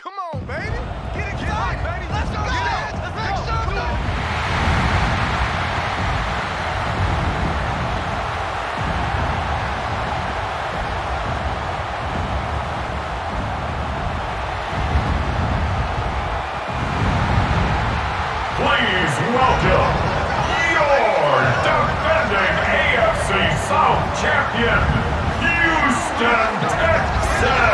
Come on, baby. Get excited, baby. Let's go. Let's go. Please welcome your defending AFC South champion, Houston Texans.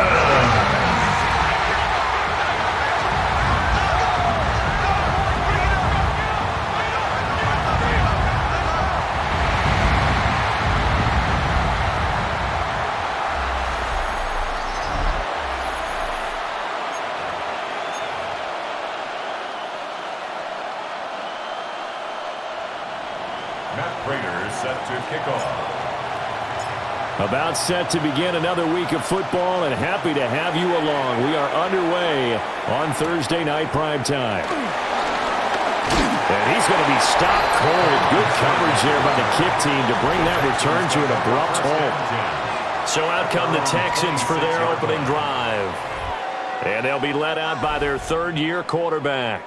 Set to kick off. About set to begin another week of football, and happy to have you along. We are underway on Thursday night primetime. And he's going to be stopped cold. Good coverage there by the kick team to bring that return to an abrupt halt. So out come the Texans for their opening drive. And they'll be led out by their third-year quarterback.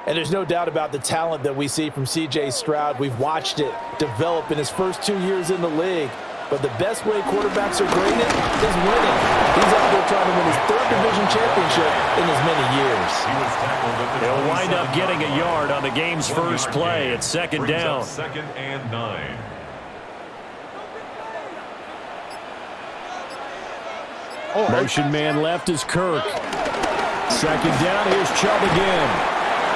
And there's no doubt about the talent that we see from C.J. Stroud. We've watched it develop in his first 2 years in the league. But the best way quarterbacks are graded is winning. He's out there trying to win his third division championship in as many years. He'll wind up getting a yard on the game's first play. It's second down. Second and 9. Motion man left is Kirk. Second down, here's Chubb again.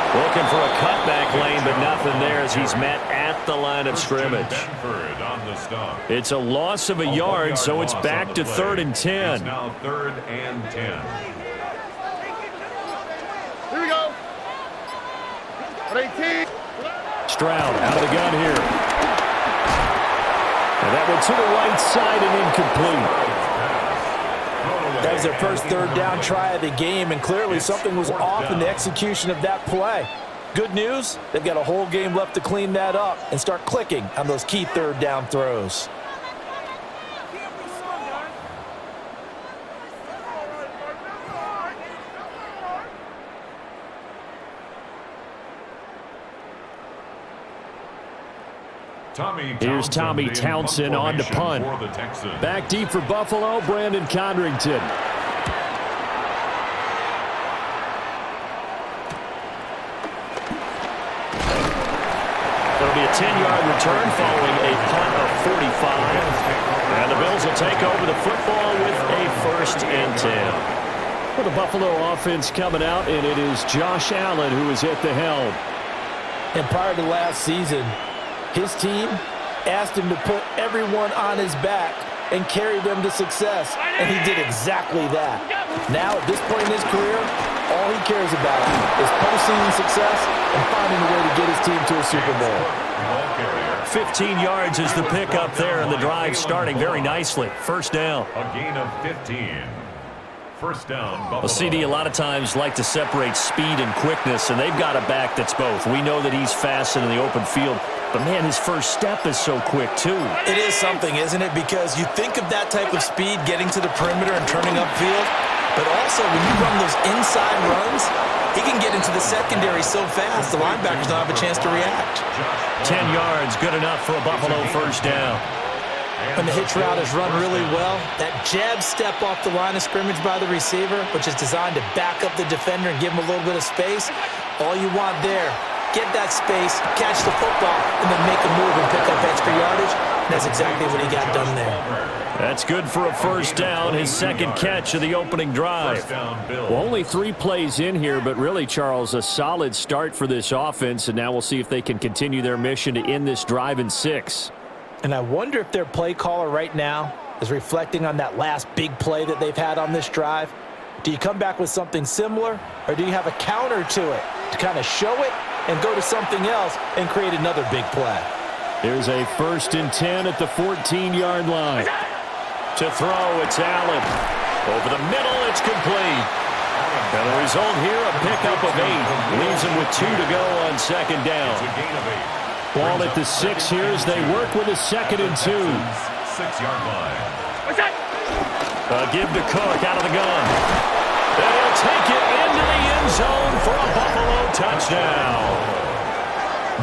Looking for a cutback lane, but nothing there as he's met at the line of scrimmage. It's a loss of a yard, so it's back to 3rd and 10. It's now 3rd and 10. Here we go. 18. Stroud out of the gun here. And that one to the right side and incomplete. That was their first third down try of the game, and clearly something was off in the execution of that play. Good news, they've got a whole game left to clean that up and start clicking on those key third down throws. Here's Tommy Townsend on to punt. Back deep for Buffalo, Brandon Condrington. It'll be a 10-yard return following a punt of 45. And the Bills will take over the football with a 1st and 10. Well, the Buffalo offense coming out, and it is Josh Allen who is at the helm. And prior to last season, his team asked him to put everyone on his back and carry them to success, and he did exactly that. Now, at this point in his career, all he cares about is postseason success and finding a way to get his team to a Super Bowl. 15 yards is the pickup there, and the drive starting very nicely. First down. A gain of 15. First down, Buffalo. Well, CD, a lot of times like to separate speed and quickness, and they've got a back that's both. We know that he's fast in the open field, but, man, his first step is so quick, too. It is something, isn't it? Because you think of that type of speed getting to the perimeter and turning upfield, but also when you run those inside runs, he can get into the secondary so fast, the linebackers don't have a chance to react. 10 yards, good enough for a Buffalo first down. When the hitch route is run really well, that jab step off the line of scrimmage by the receiver, which is designed to back up the defender and give him a little bit of space, all you want there, get that space, catch the football, and then make a move and pick up extra yardage. And that's exactly what he got done there. That's good for a first down, his second catch of the opening drive. Well, only 3 plays in here, but really, Charles, a solid start for this offense, and now we'll see if they can continue their mission to end this drive in 6. And I wonder if their play caller right now is reflecting on that last big play that they've had on this drive. Do you come back with something similar, or do you have a counter to it to kind of show it and go to something else and create another big play? Here's a 1st and 10 at the 14-yard line. To throw, it's Allen. Over the middle, it's complete. And the result here, a pickup of 8. Leaves him with 2 to go on second down. Ball at the 6 here as they work with a 2nd and 2. 6-yard line. Give to Cook out of the gun. And he'll take it into the end zone for a Buffalo touchdown.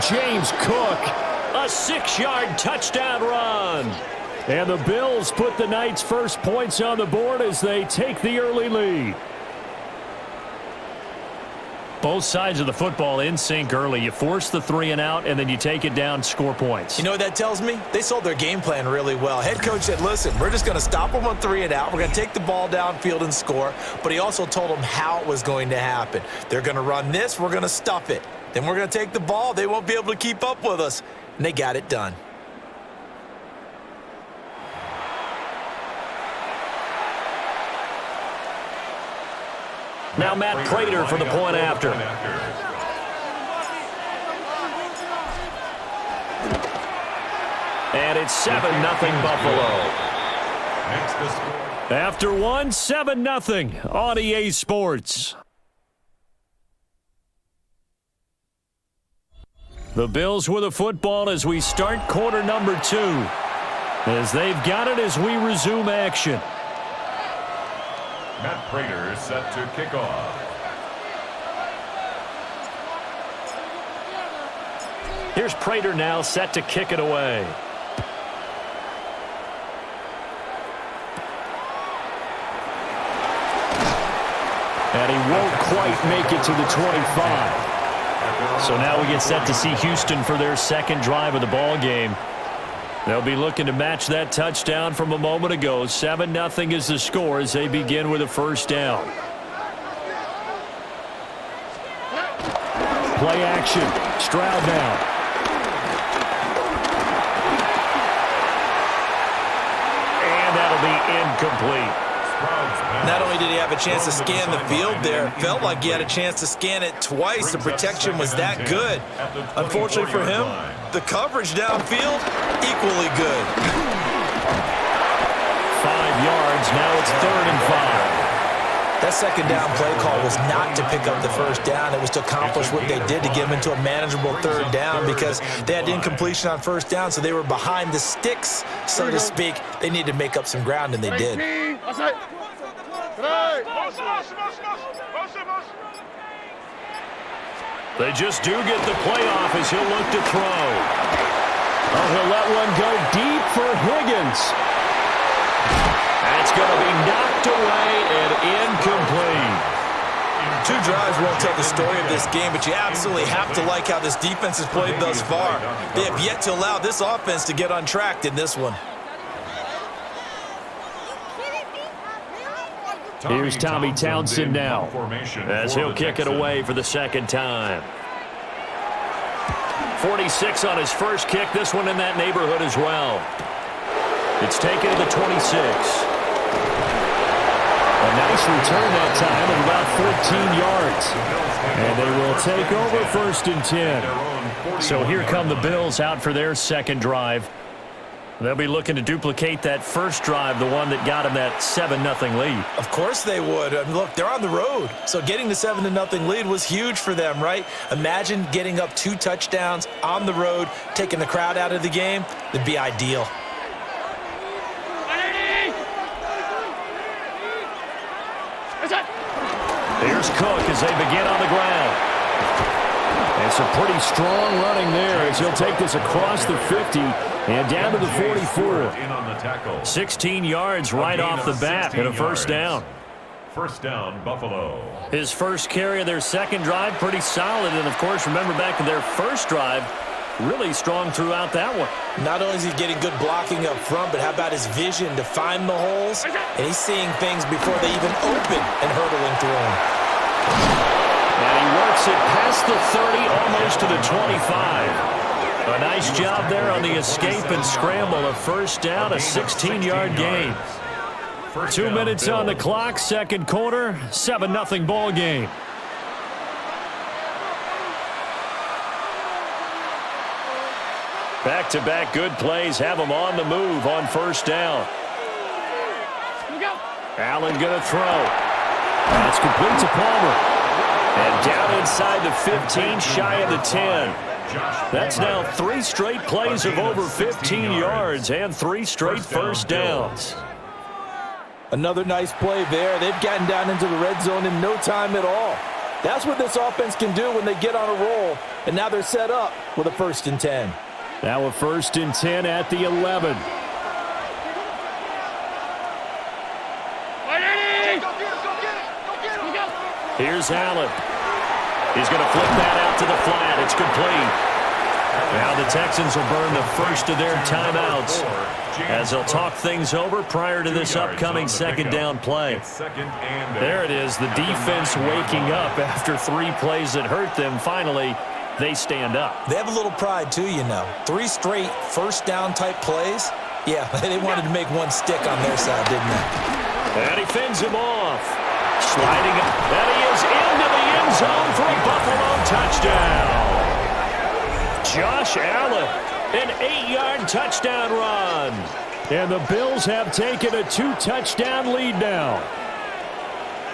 James Cook, a 6-yard touchdown run. And the Bills put the night's first points on the board as they take the early lead. Both sides of the football in sync early. You force the 3 and out, and then you take it down, score points. You know what that tells me? They sold their game plan really well. Head coach said, listen, we're just going to stop them on 3 and out. We're going to take the ball downfield and score. But he also told them how it was going to happen. They're going to run this. We're going to stuff it. Then we're going to take the ball. They won't be able to keep up with us. And they got it done. Now Matt Prater for the point after. And it's 7-0 Buffalo. After one, 7-0 on EA Sports. The Bills with the football as we start quarter number 2. As they've got it as we resume action. Matt Prater set to kick off. Here's Prater now set to kick it away. And he won't quite make it to the 25. So now we get set to see Houston for their second drive of the ball game. They'll be looking to match that touchdown from a moment ago. 7-0 is the score as they begin with a first down. Play action. Stroud now. And that'll be incomplete. Not only did he have a chance to scan the field there, felt like he had a chance to scan it twice. The protection was that good. Unfortunately for him, the coverage downfield, equally good. 5 yards, now it's 3rd and 5. That second down play call was not to pick up the first down. It was to accomplish what they did to get them into a manageable 3rd down because they had incompletion on first down, so they were behind the sticks, so to speak. They needed to make up some ground, and they did. They just do get the play off as he'll look to throw. Oh, he'll let one go deep for Higgins. That's going to be knocked away and incomplete. 2 drives won't tell the story of this game, but you absolutely have to like how this defense has played thus far. They have yet to allow this offense to get untracked in this one. Here's Tommy Townsend now as he'll kick it away for the second time. 46 on his first kick. This one in that neighborhood as well. It's taken to the 26. A nice return that time of about 14 yards. And they will take over 1st and 10. So here come the Bills out for their second drive. They'll be looking to duplicate that first drive, the one that got them that 7-0 lead. Of course they would. I mean, look, they're on the road. So getting the 7-0 lead was huge for them, right? Imagine getting up 2 touchdowns on the road, taking the crowd out of the game. That'd be ideal. Here's Cook as they begin on the ground. And some pretty strong running there as he'll take this across the 50 and down to the 44. 16 yards right off the bat and a first down. First down, Buffalo. His first carry of their second drive, pretty solid. And, of course, remember back to their first drive, really strong throughout that one. Not only is he getting good blocking up front, but how about his vision to find the holes? And he's seeing things before they even open and hurtling through them. And he works it past the 30, almost to the 25. A nice job there on the escape and scramble. A first down, a 16-yard gain. 2 minutes on the clock, second quarter, 7-0 ball game. Back-to-back good plays have them on the move on first down. Allen going to throw. That's complete to Palmer. And down inside the 15, shy of the 10. That's now 3 straight plays of over 15 yards and 3 straight first downs. Another nice play there. They've gotten down into the red zone in no time at all. That's what this offense can do when they get on a roll. And now they're set up with a 1st and 10. Now a 1st and 10 at the 11. Here's Allen. He's going to flip that out to the flat. It's complete. Now the Texans will burn the first of their timeouts as they'll talk things over prior to this upcoming 2nd down play. There it is, the defense waking up after 3 plays that hurt them. Finally, they stand up. They have a little pride too, you know. 3 straight 1st down type plays. Yeah, they wanted to make one stick on their side, didn't they? And he fends him off. Sliding it. And he is into the end zone for a Buffalo touchdown. Josh Allen, an 8-yard touchdown run. And the Bills have taken a 2-touchdown lead now.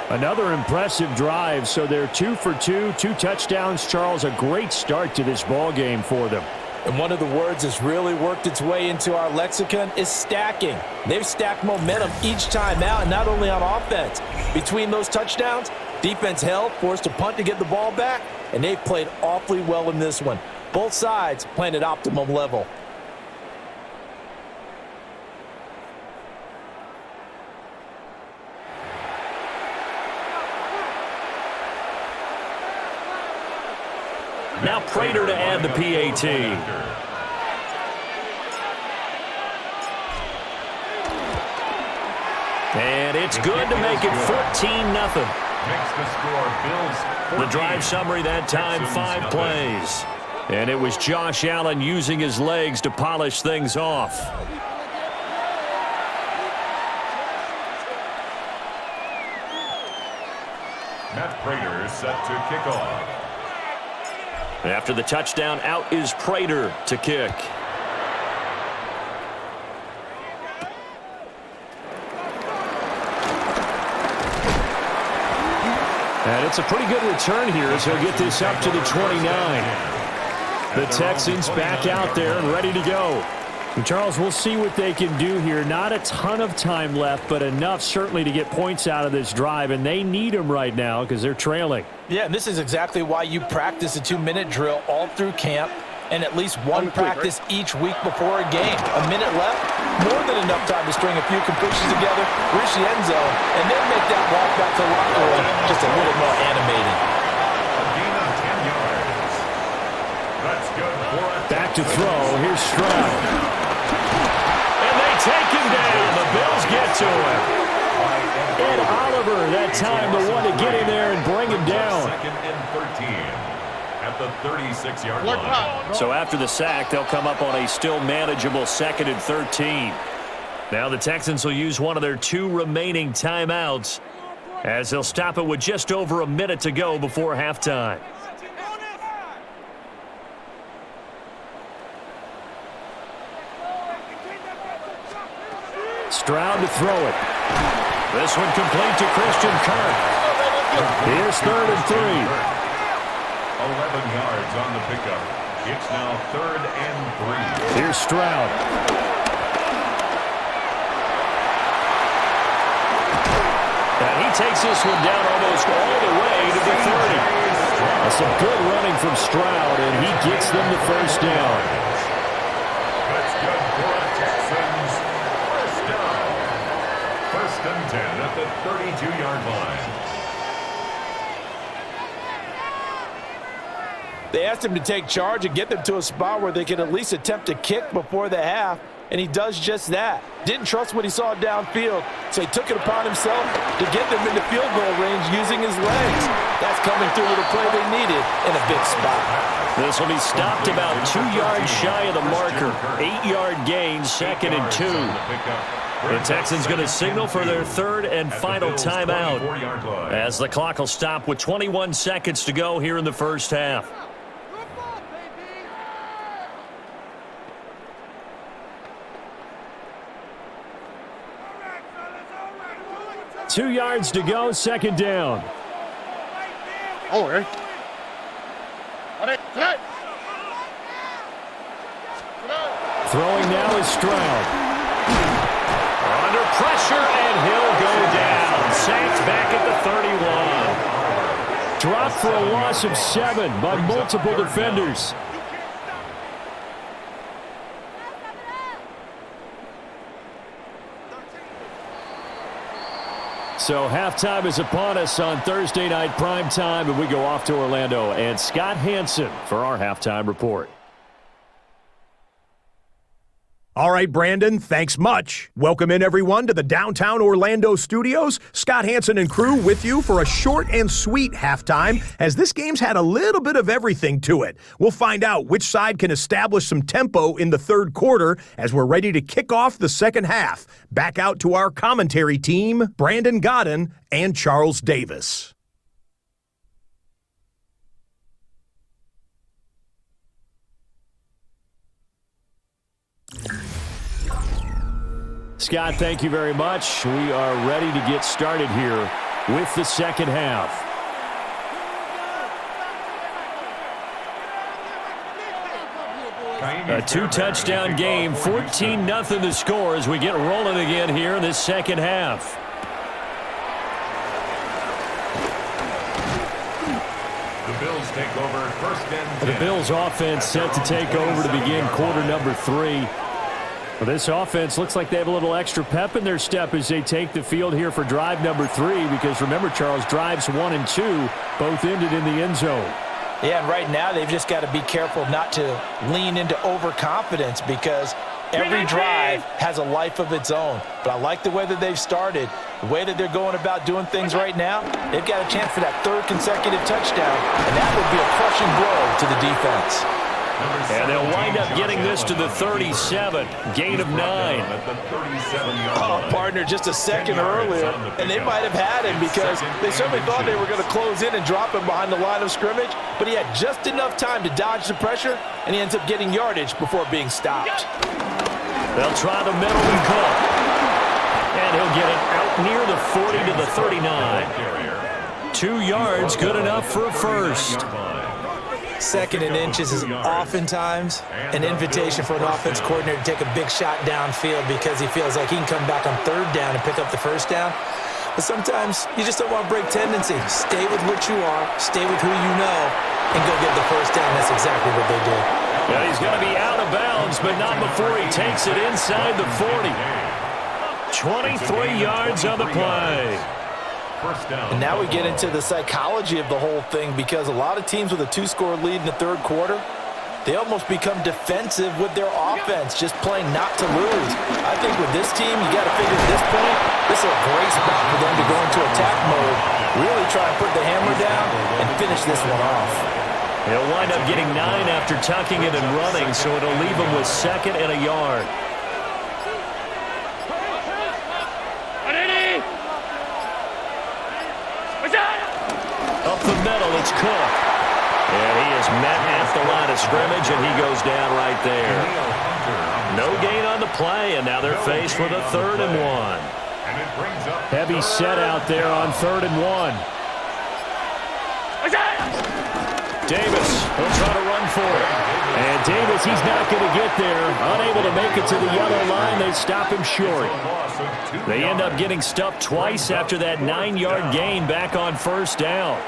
Another impressive drive, so they're 2 for 2, 2 touchdowns. Charles, a great start to this ball game for them. And one of the words that's really worked its way into our lexicon is stacking. They've stacked momentum each time out, and not only on offense. Between those touchdowns, defense held, forced a punt to get the ball back, and they've played awfully well in this one. Both sides playing at optimum level. Now Prater to add the PAT. And it's good to make it 14-0. The drive summary that time, 5 plays. And it was Josh Allen using his legs to polish things off. Matt Prater set to kick off. After the touchdown, out is Prater to kick. And it's a pretty good return here as he'll get this up to the 29. The Texans back out there and ready to go. And Charles, we'll see what they can do here. Not a ton of time left, but enough certainly to get points out of this drive, and they need them right now because they're trailing. Yeah, and this is exactly why you practice a 2-minute drill all through camp and at least one practice each week before a game. A minute left, more than enough time to string a few completions together, reach the end zone, and then make that walk back to the locker room just a little more animated. Back to throw. Here's Stroud. And they take him down. The Bills get to him. Ed Oliver, that time, the one to get in there and bring him down. 2nd and 13 at the 36-yard line. So after the sack, they'll come up on a still manageable 2nd and 13. Now the Texans will use one of their 2 remaining timeouts as they'll stop it with just over a minute to go before halftime. Stroud to throw it. This one complete to Christian Kirk. Here's 3rd and 3. 11 yards on the pickup. It's now 3rd and 3. Here's Stroud. And he takes this one down almost all the way to the 30. That's some good running from Stroud, and he gets them the 1st down. That's good for the Texans. 1st down. 1st and 10 at the 32-yard line. They asked him to take charge and get them to a spot where they could at least attempt to kick before the half, and he does just that. Didn't trust what he saw downfield, so he took it upon himself to get them into field goal range using his legs. That's coming through with a play they needed in a big spot. This will be stopped about 2 yards shy of the marker. 8-yard gain, 2nd and 2. The Texans going to signal for their 3rd and final timeout as the clock will stop with 21 seconds to go here in the 1st half. 2 yards to go, 2nd down. Throwing now is Stroud. Under pressure, and he'll go back at the 31. Dropped for a loss of 7 by multiple defenders. So halftime is upon us on Thursday night primetime, and we go off to Orlando. And Scott Hanson for our halftime report. All right, Brandon, thanks much. Welcome in, everyone, to the downtown Orlando studios. Scott Hanson and crew with you for a short and sweet halftime, as this game's had a little bit of everything to it. We'll find out which side can establish some tempo in the third quarter as we're ready to kick off the second half. Back out to our commentary team, Brandon Godden and Charles Davis. Scott, thank you very much. We are ready to get started here with the second half. A 2-touchdown game, 14-0 the score as we get rolling again here in this second half. The Bills take over first and 10. The Bills offense set to take over to begin quarter number 3. Well, this offense looks like they have a little extra pep in their step as they take the field here for drive number 3, because remember, Charles, drives 1 and 2 both ended in the end zone. Yeah, and right now they've just got to be careful not to lean into overconfidence, because every drive has a life of its own. But I like the way that they've started, the way that they're going about doing things right now. They've got a chance for that 3rd consecutive touchdown, and that would be a crushing blow to the defense. And they'll wind up getting this to the 37, gain of 9. Oh, partner, just a second earlier, and they might have had him, because they certainly thought they were going to close in and drop him behind the line of scrimmage, but he had just enough time to dodge the pressure, and he ends up getting yardage before being stopped. They'll try the middle and Cook. And he'll get it out near the 40 to the 39. 2 yards, good enough for a first. 2nd and inches is oftentimes an invitation for an offense coordinator to take a big shot downfield, because he feels like he can come back on 3rd down and pick up the first down. But sometimes you just don't want to break tendency. Stay with what you are, stay with who you know, and go get the first down. That's exactly what they did. Yeah, he's going to be out of bounds, but not before he takes it inside the 40. 23 yards on the play. And now we get into the psychology of the whole thing, because a lot of teams with a 2-score lead in the 3rd quarter, they almost become defensive with their offense, just playing not to lose. I think with this team, you got to figure at this point, this is a great spot for them to go into attack mode, really try and put the hammer down and finish this one off. He'll wind up getting 9 after tucking it and running, so it'll leave him with 2nd and a yard. Up the middle, it's Cook. And he is met at the line of scrimmage, and he goes down right there. No gain on the play, and now they're faced with a 3rd and 1. Heavy set out there on 3rd and 1. Davis will try to run for it. And Davis, he's not going to get there. Unable to make it to the yellow line. They stop him short. They end up getting stuffed twice after that 9-yard gain back on 1st down.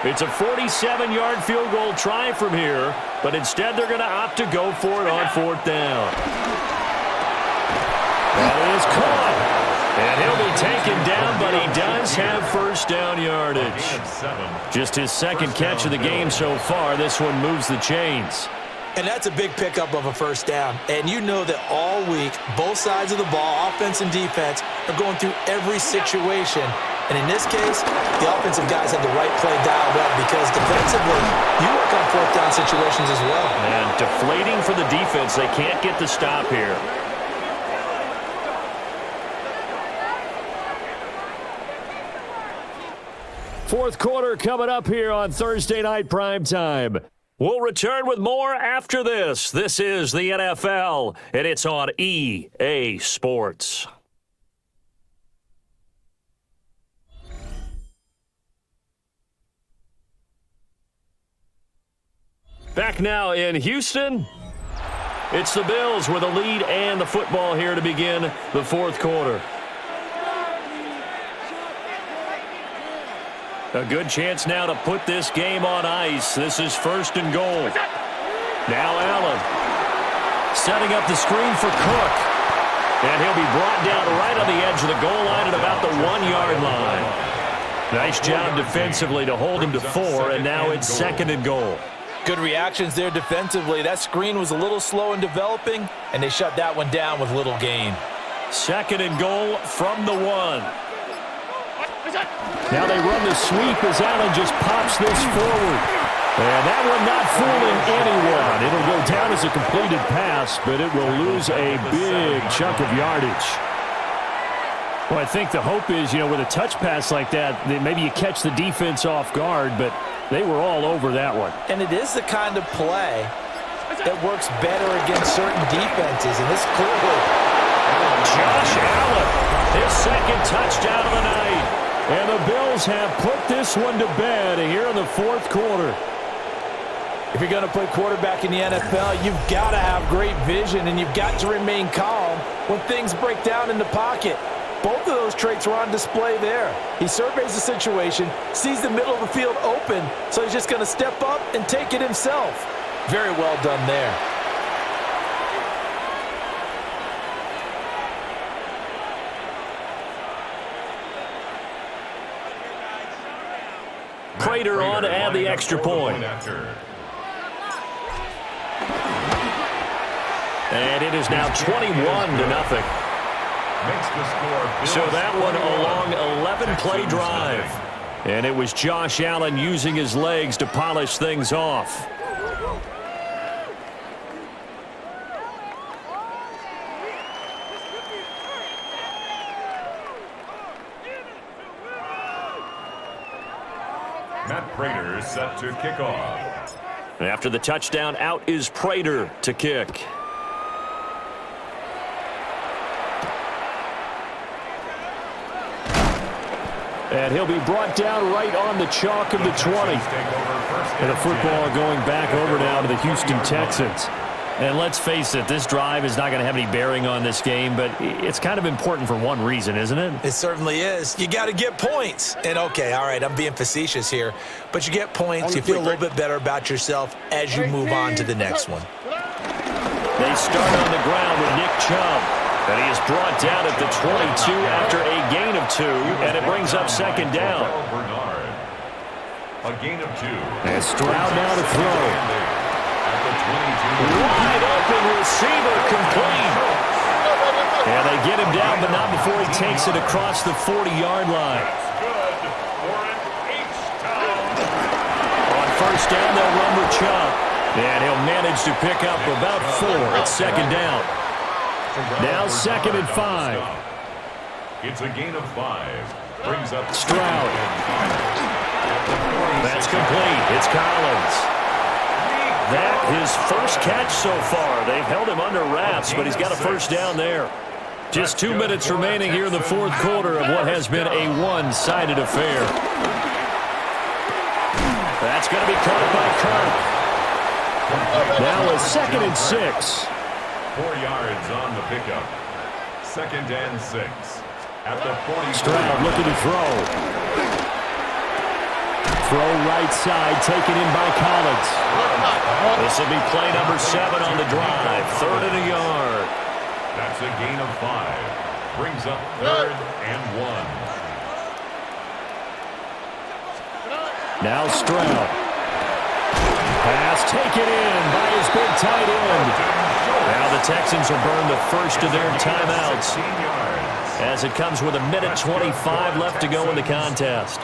It's a 47-yard field goal try from here, but instead they're going to opt to go for it on 4th down. That is caught. And he'll be taken down, but he does have 1st down yardage. Just his 2nd catch of the game so far. This one moves the chains. And that's a big pickup of a 1st down. And you know that all week, both sides of the ball, offense and defense, are going through every situation. And in this case, the offensive guys had the right play dialed up, because defensively, you work on 4th down situations as well. And deflating for the defense. They can't get the stop here. Fourth quarter coming up here on Thursday Night Primetime. We'll return with more after this. This is the NFL, and it's on EA Sports. Back now in Houston. It's the Bills with a lead and the football here to begin the fourth quarter. A good chance now to put this game on ice. This is 1st and goal. Now Allen setting up the screen for Cook. And he'll be brought down right on the edge of the goal line at about the 1-yard line. Nice job defensively to hold him to 4, and now it's 2nd and goal. Good reactions there defensively. That screen was a little slow in developing, and they shut that one down with little gain. 2nd and goal from the 1. Now they run the sweep as Allen just pops this forward. And that one not fooling anyone. It'll go down as a completed pass, but it will lose a big chunk of yardage. Well, I think the hope is, with a touch pass like that, maybe you catch the defense off guard, but they were all over that one. And it is the kind of play that works better against certain defenses, and this clearly. Josh Allen, his 2nd touchdown of the night. And the Bills have put this one to bed here in the 4th quarter. If you're going to play quarterback in the NFL, you've got to have great vision, and you've got to remain calm when things break down in the pocket. Both of those traits were on display there. He surveys the situation, sees the middle of the field open, so he's just going to step up and take it himself. Very well done there. Prater on to add the extra point. And it is now 21-0. So that one a long 11-play drive. And it was Josh Allen using his legs to polish things off. Matt Prater set to kick off. After the touchdown, out is Prater to kick. And he'll be brought down right on the chalk of the 20. And the football going back over now to the Houston Texans. And let's face it, this drive is not going to have any bearing on this game, but it's kind of important for one reason, isn't it? It certainly is. You got to get points. And, okay, all right, I'm being facetious here, but you get points, you feel a little bit better about yourself as you move on to the next one. They start on the ground with Nick Chubb, and he is brought down at the 22 after a gain of 2, and it brings up 2nd down. A gain of 2. And Stroud now to throw. Wide open receiver, complete. And they get him down, but not before he takes it across the 40-yard line. On 1st down, they'll run with Chubb. And he'll manage to pick up about 4 at 2nd down. Now 2nd and 5. It's a gain of 5. Brings up Stroud. That's complete. It's Collins. That his first catch so far. They've held him under wraps, but he's got a 1st down there. Just 2 minutes remaining here in the 4th quarter of what has been a one-sided affair. That's going to be caught by Kirk. Now a 2nd and 6. 4 yards on the pickup. 2nd and 6. At the 40. Stroud looking to throw. Throw right side, taken in by Collins. This will be play number 7 on the drive. 3rd and a yard. That's a gain of 5. Brings up 3rd and 1. Now Stroud. Pass taken in by his big tight end. Now the Texans will burn the first of their timeouts, as it comes with 1:25 left to go in the contest.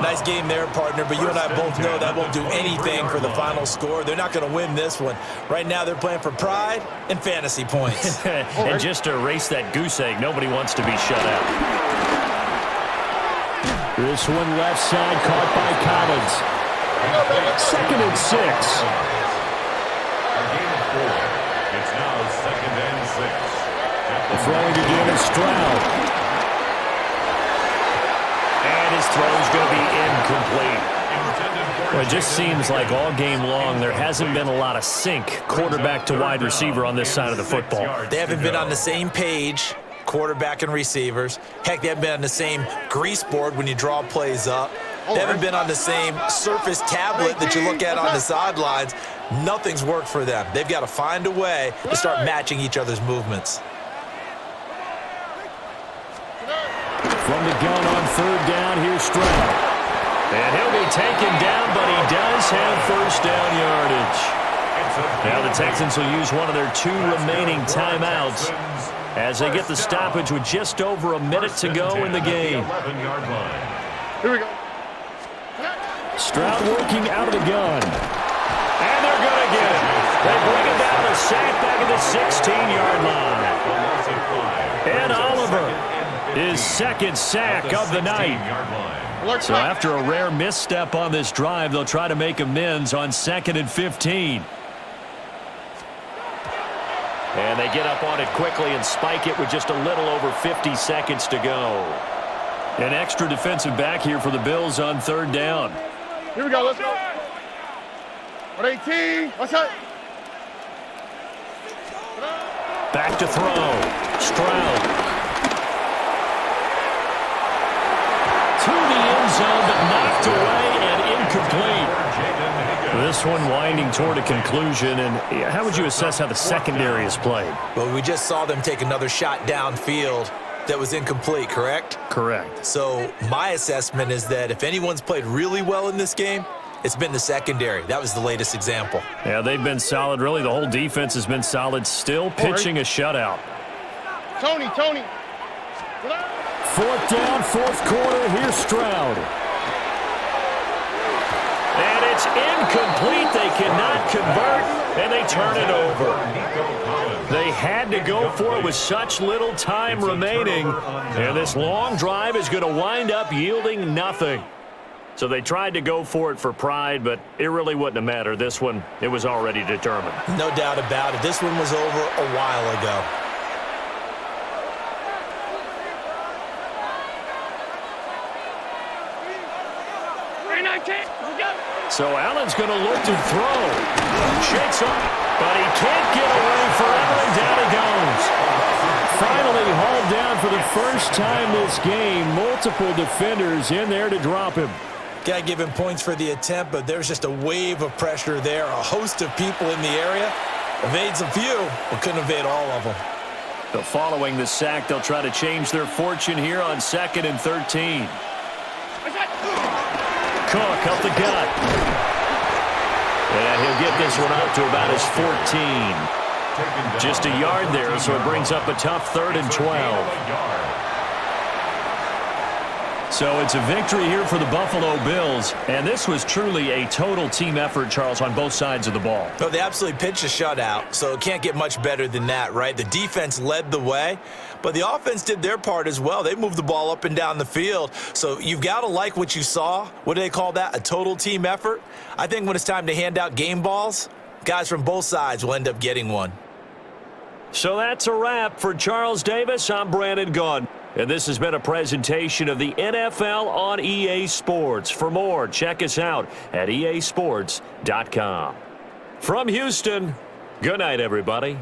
Nice game there, partner, but you and I both know that won't do anything for the final score. They're not going to win this one. Right now they're playing for pride and fantasy points. And just to erase that goose egg, nobody wants to be shut out. This one left side caught by Collins. 2nd and 6. A gain of 4. It's now 2nd and 6. Throwing again is Stroud. And his throw is going to be incomplete. Well, it just seems like all game long there hasn't been a lot of sync quarterback to wide receiver on this side of the football. They haven't been on the same page, quarterback and receivers. Heck, they haven't been on the same grease board when you draw plays up. They haven't been on the same Surface tablet that you look at on the sidelines. Nothing's worked for them. They've got to find a way to start matching each other's movements. From the gun on third down, here's Stroud. And he'll be taken down, but he does have first down yardage. Now the Texans will use one of their 2 remaining timeouts as they get the stoppage with just over a minute to go in the game. Here we go. Stroud working out of the gun. And they're going to get it. They bring it down to sack back at the 16-yard line. And Oliver, his second sack of the night. So after a rare misstep on this drive, they'll try to make amends on 2nd and 15. And they get up on it quickly and spike it with just a little over 50 seconds to go. An extra defensive back here for the Bills on third down. Here we go. Let's go. 118. What's up? Back to throw. Stroud. To the end zone, but knocked away and incomplete. This one winding toward a conclusion. And how would you assess how the secondary has played? Well, we just saw them take another shot downfield that was incomplete, correct? Correct. So my assessment is that if anyone's played really well in this game, it's been the secondary. That was the latest example. Yeah, they've been solid. Really, the whole defense has been solid. Still pitching a shutout. Tony. 4th down, 4th quarter. Here's Stroud. And it's incomplete. They cannot convert, and they turn it over. They had to go for it with such little time remaining. And this long drive is going to wind up yielding nothing. So they tried to go for it for pride, but it really wouldn't have mattered. This one, it was already determined. No doubt about it. This one was over a while ago. So Allen's going to look to throw. Shakes up, but he can't get away forever, and down he goes. Finally hauled down for the first time this game. Multiple defenders in there to drop him. Got to give him points for the attempt, but there's just a wave of pressure there. A host of people in the area. Evades a few, but couldn't evade all of them. So following the sack, they'll try to change their fortune here on 2nd and 13. Cook up the gut. And he'll get this one up to about his 14. Just a yard there, so it brings up a tough 3rd and 12. So it's a victory here for the Buffalo Bills, and this was truly a total team effort, Charles, on both sides of the ball. No, they absolutely pitched a shutout, so it can't get much better than that, right? The defense led the way, but the offense did their part as well. They moved the ball up and down the field, so you've got to like what you saw. What do they call that? A total team effort? I think when it's time to hand out game balls, guys from both sides will end up getting one. So that's a wrap for Charles Davis. I'm Brandon Gaudin. And this has been a presentation of the NFL on EA Sports. For more, check us out at easports.com. From Houston, good night, everybody.